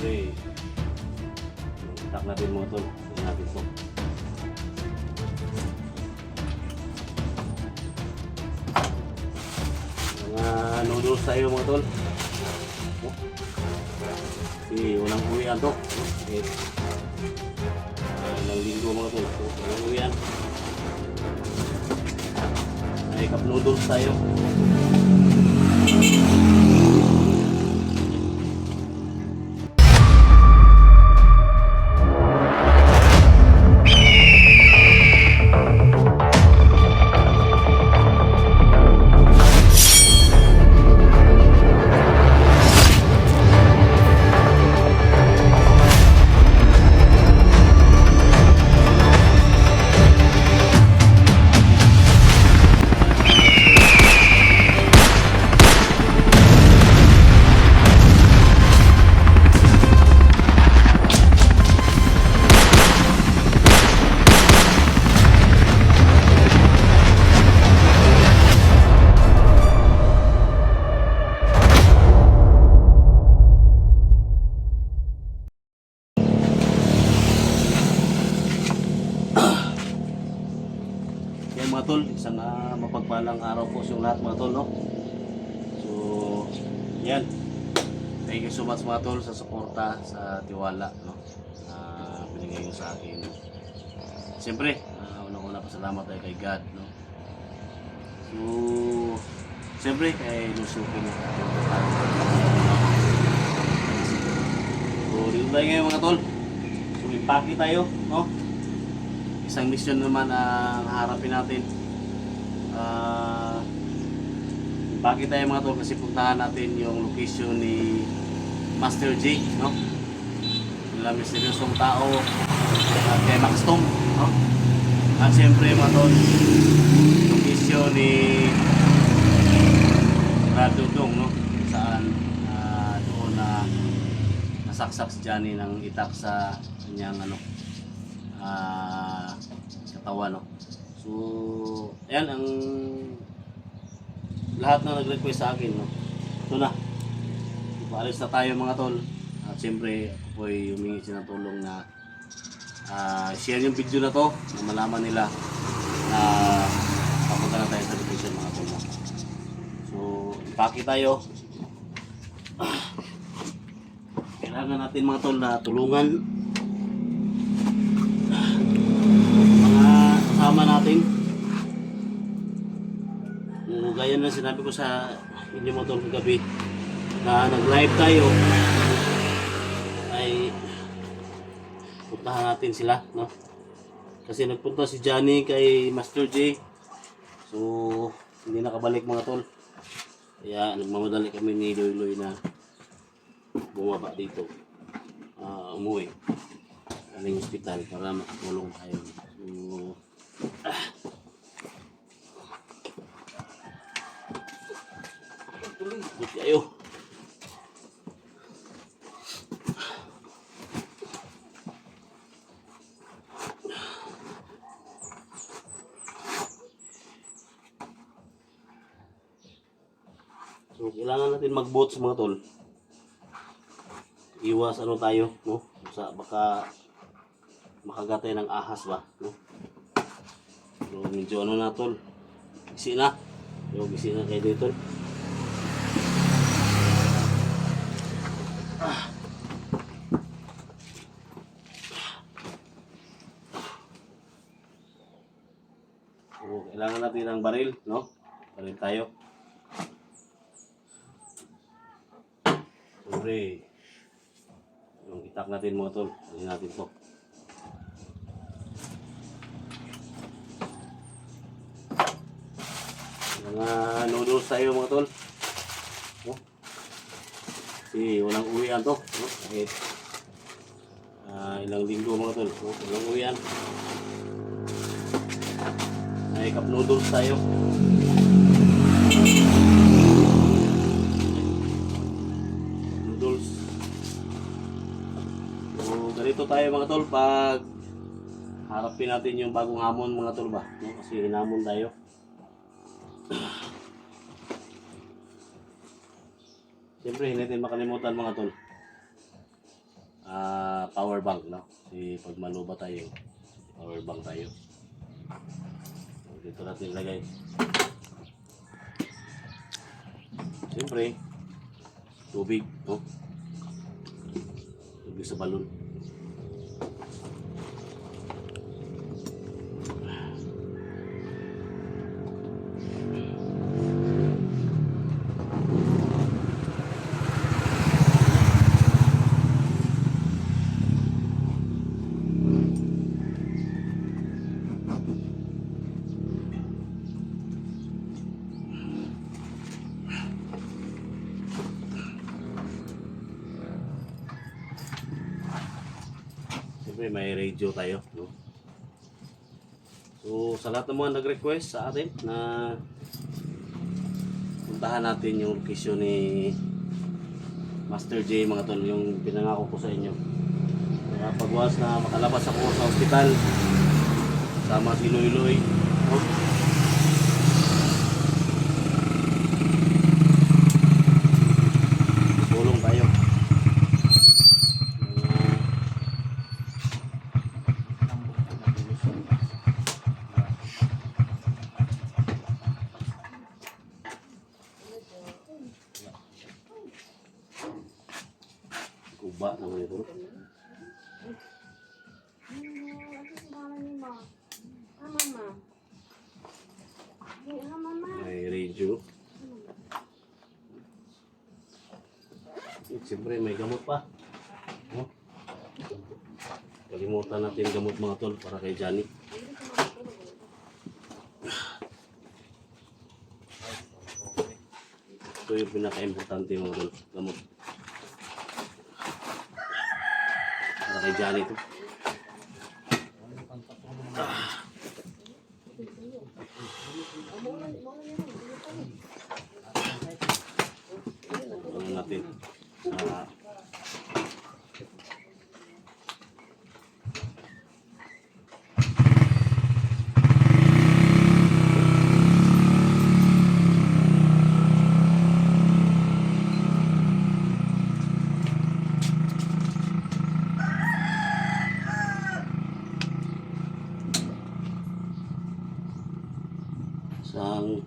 Siyempre, itak natin mga tol. Tingnan natin po. Mga noodles tayo mga tol. Sige, walang uwian to. Okay. Walang linggo mga tol. Walang uwian. May cup noodles tayo. Yan mga tol, isang mapagpalang araw po sa lahat mga tol, no? So, yan. Thank you so much mga tol sa suporta, sa tiwala, no? Binigay nyo sa akin. Siyempre, unang-una pasalamat tayo kay God, no? So, siyempre, kay Nusukin na so, dito tayo ngayon mga tol. So, impake tayo, no? Isang mission naman ang harapin natin. Bakit tayo mga tol kasi puntahan natin yung location ni Master J, no? Yung misteryosong tao at kay Max Tom, no? At siyempre mga tol, location ni Brad Dudong, no? Saan doon na nasaksak si Johnny ng itak sa kanyang katawan, no? So, ayan ang lahat na nag-request sa akin, no? Ito na. Paalis na tayo mga tol. At siyempre, ako po ay humingi siya ng tulong na share yung video na to na malaman nila na papunta na tayo sa location mga tol, no? So, ipaki tayo. Kailangan natin mga tol na tulungan kasama natin. Gaya na sinabi ko sa inyo mga tol kagabi na nag-live tayo ay puntahan natin sila, no? Kasi nagpunta si Johnny kay Master J, so hindi nakabalik mga tol, kaya nagmamadali kami ni Loy na bumaba dito, umuwi aling hospital para makatulong tayo. Buti ayo. So, kailangan natin mag-boats mga tol. Iwas tayo, no? Sa baka makagatay ng ahas ba, no? So, medyo na tol. Gisi na. Yung gisi na kayo dito. So, kailangan natin ng baril, no? Baril tayo. Siyempre, yung itak natin mga tol. Alin natin po. Mga noodles tayo mga tol. Oh. Kasi walang uwian to, no? Kahit ilang linggo mga tol, no? Walang uwian. May cup noodles tayo. Noodles. So ganito tayo mga tol pag harapin natin yung bagong hamon mga tol ba, no? Kasi hinamon tayo. Siyempre, hindi natin makalimutan mga tol power bank, no? Kasi pag maluba tayo, power bank tayo. So, dito natin ilagay. Siyempre, tubig, no? Tubig sa balon. Siyempre may radio tayo, no? So sa lahat ng mga nag-request sa atin na puntahan natin yung location ni Master J, mga tol, yung pinangako ko sa inyo. Pagwas na makalabas ako sa ospital sama si Loy, no? Tulong tayo. Kuba naman ito. May radio. Siyempre may gamot pa. Oh. Kalimutan natin gamot, mga tol, para kay Johnny. Ito yung pinaka-importante, mga tol, gamot. Para kay Johnny ito. Ano natin? Sang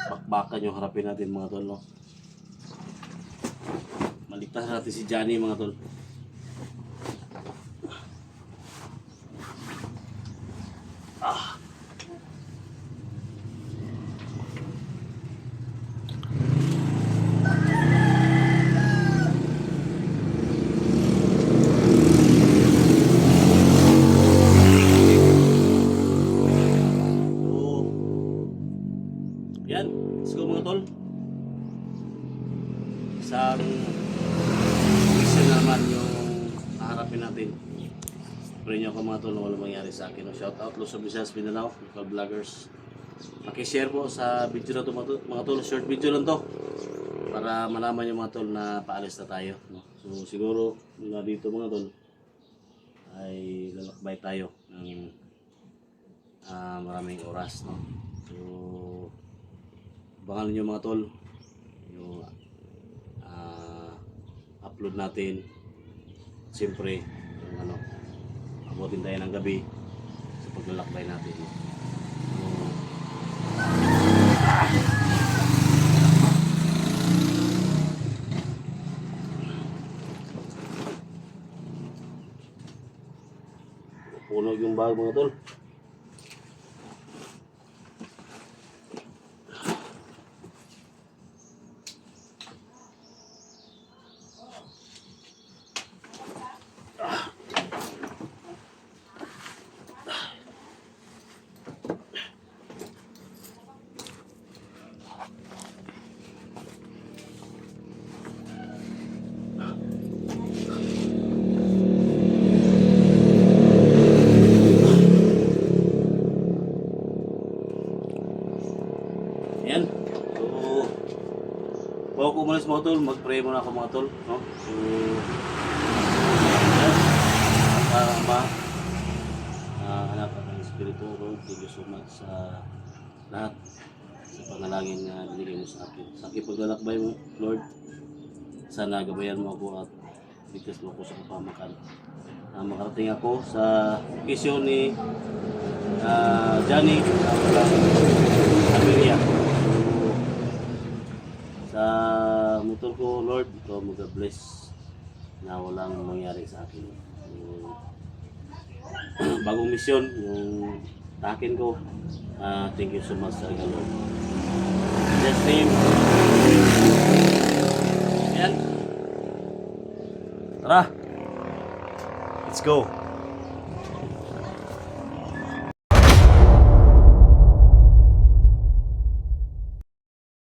bakbakan yung harapin natin, mga tol, no? Maligtas natin si Johnny, mga tol. Yan, let's go, mga tol. Isang mission naman yung haharapin natin. Pray nyo ako, mga tol, na walang mangyari sa akin. Shout out Luzon, Visayas, Mindanao, local vloggers. Pakishare po sa video na to, mga tol. Short video lang to, para malaman yung mga tol na paalis na tayo, no? So siguro mula dito, mga tol, ay lalakbay tayo ng maraming oras, no? So abangan nyo, mga tol, yung upload natin. Siyempre yung abutin tayo ng gabi sa paglalakbay natin. Punog yung bag, mga tol. Yan. So, bago ko umalis, mga tol, mag-pray muna ako, mga tol, no? So, yan. Ang Ama, anak at ang Espiritu, Lord, thank you so much sa lahat sa panalangin na binigay mo sa akin. Sa aking paglalakbay mo, Lord, sana gabayan mo ako at ligtas mo ako sa kapamakan. Makarating ako sa location ni Johnny Amelia. Sa motor ko, Lord, ikaw mag-bless na walang mangyari sa akin. Yung bagong misyon, yung takin ko, thank you so much sa Lord. In Jesus' name, ayan. Tara, let's go.